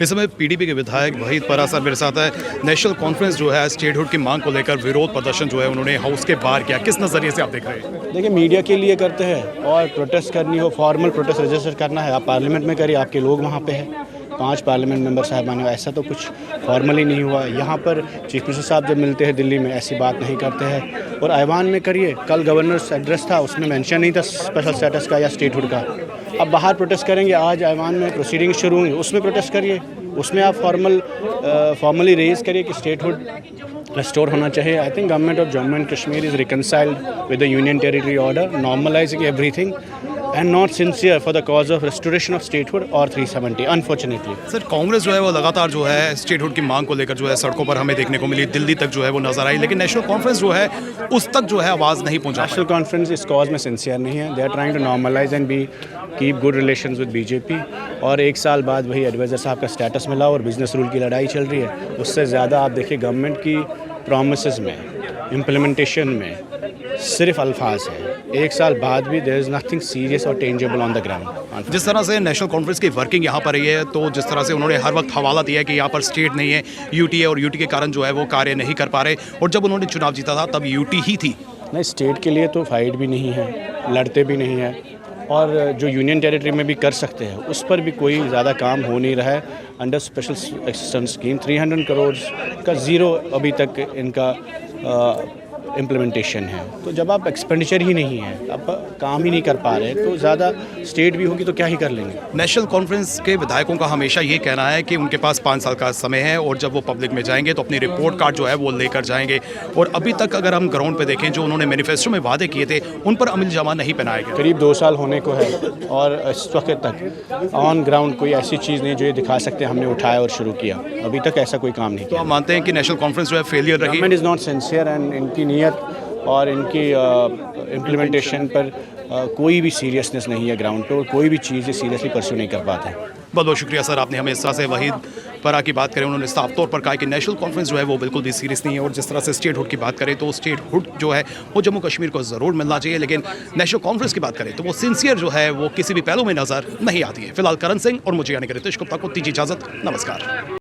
इस समय पीडीपी के विधायक वहीद परा सर मेरे साथ है। नेशनल कॉन्फ्रेंस जो है स्टेटहुड की मांग को लेकर विरोध प्रदर्शन जो है उन्होंने हाउस के बाहर किया, किस नज़रिए से आप देख रहे हैं? देखिए, मीडिया के लिए करते हैं और प्रोटेस्ट करनी हो, फॉर्मल प्रोटेस्ट रजिस्टर करना है, आप पार्लियामेंट में करिए, आपके लोग वहाँ पे हैं, 5 पार्लियामेंट मेंबर साहबान, ऐसा तो कुछ फॉर्मली नहीं हुआ। यहाँ पर चीफ मिनिस्टर साहब जब मिलते हैं दिल्ली में ऐसी बात नहीं करते हैं। और ऐवान में करिए, कल गवर्नर्स एड्रेस था, उसमें मेंशन नहीं था स्पेशल स्टेटस का या स्टेटहुड का। अब बाहर प्रोटेस्ट करेंगे, आज ऐवान में प्रोसीडिंग शुरू हुई, उसमें प्रोटेस्ट करिए, उसमें आप फॉर्मली रेज करिए कि स्टेटहुड रेस्टोर होना चाहिए। I think government of Jammu and Kashmir is reconciled with the union territory order, normalising everything and not sincere for the cause of restoration of statehood or 370 unfortunately। Sir, Congress जो है वो लगातार जो है स्टेटहुड की मांग को लेकर जो है सड़कों पर हमें देखने को मिली, दिल्ली तक जो है वो नजर आई, लेकिन नेशनल कॉन्फ्रेंस जो है उस तक जो है आवाज़ नहीं पहुंचा। नेशनल कॉन्फ्रेंस इस कॉज में सिंसियर नहीं है। They are trying to normalize and be keep good relations with BJP. और 1 साल बाद वही एडवाइज़र साहब का स्टेटस मिला और बिजनेस रूल की लड़ाई चल रही है। उससे ज़्यादा आप देखिए गवर्नमेंट की प्रॉमिसेस में, इम्प्लीमेंटेशन में सिर्फ अल्फाज है। 1 साल बाद भी देयर इज़ नथिंग सीरियस और टेंजेबल ऑन द ग्राउंड। जिस तरह से नेशनल कॉन्फ्रेंस की वर्किंग यहाँ पर रही है, तो जिस तरह से उन्होंने हर वक्त हवाला दिया है कि यहाँ पर स्टेट नहीं है, यूटी है और यूटी के कारण जो है वो कार्य नहीं कर पा रहे, और जब उन्होंने चुनाव जीता था तब यूटी ही थी। नहीं, स्टेट के लिए तो फाइट भी नहीं है, लड़ते भी नहीं है, और जो यूनियन टेरिटरी में भी कर सकते हैं उस पर भी कोई ज़्यादा काम हो नहीं रहा है। Under special assistance scheme 300 crore का ज़ीरो अभी तक इनका इम्प्लीमेंटेशन है। तो जब आप एक्सपेंडिचर ही नहीं है, आप काम ही नहीं कर पा रहे, तो ज़्यादा स्टेट भी होगी तो क्या ही कर लेंगे। नेशनल कॉन्फ्रेंस के विधायकों का हमेशा ये कहना है कि उनके पास 5 साल का समय है और जब वो पब्लिक में जाएंगे तो अपनी रिपोर्ट कार्ड जो है वो लेकर जाएंगे। और अभी तक अगर हम ग्राउंड पे देखें, जो उन्होंने मैनिफेस्टो में वादे किए थे उन पर अमल जमा नहीं पहनाए गए। करीब 2 साल होने को है और इस वक्त तक ऑन ग्राउंड कोई ऐसी चीज़ नहीं जो ये दिखा सकते हमने उठाया और शुरू किया। अभी तक ऐसा कोई काम नहीं तो किया। आप मानते हैं कि नेशनल कॉन्फ्रेंस जो है फेलियर रही? Government is not sincere and इनकी नीयत और इनकी इम्प्लीमेंटेशन पर कोई भी सीरियसनेस नहीं है ग्राउंड पे, और कोई भी चीज़ सीरियसली परस्यू नहीं कर पाते। बहुत बहुत शुक्रिया सर, आपने हमें इस तरह से वहीद परा की बात करें, उन्होंने साफ तौर पर कहा कि नेशनल कॉन्फ्रेंस जो है वो बिल्कुल भी सीरियस नहीं है। और जिस तरह से स्टेटहुड की बात करें तो स्टेटहुड जो है वो जम्मू कश्मीर को ज़रूर मिलना चाहिए, लेकिन नेशनल कॉन्फ्रेंस की बात करें तो वो सिंसियर जो है वो किसी भी पहलू में नज़र नहीं आती है। फिलहाल करण सिंह और मुझे यानी कि रितेश गुप्ता को दीजिए इजाज़त। नमस्कार।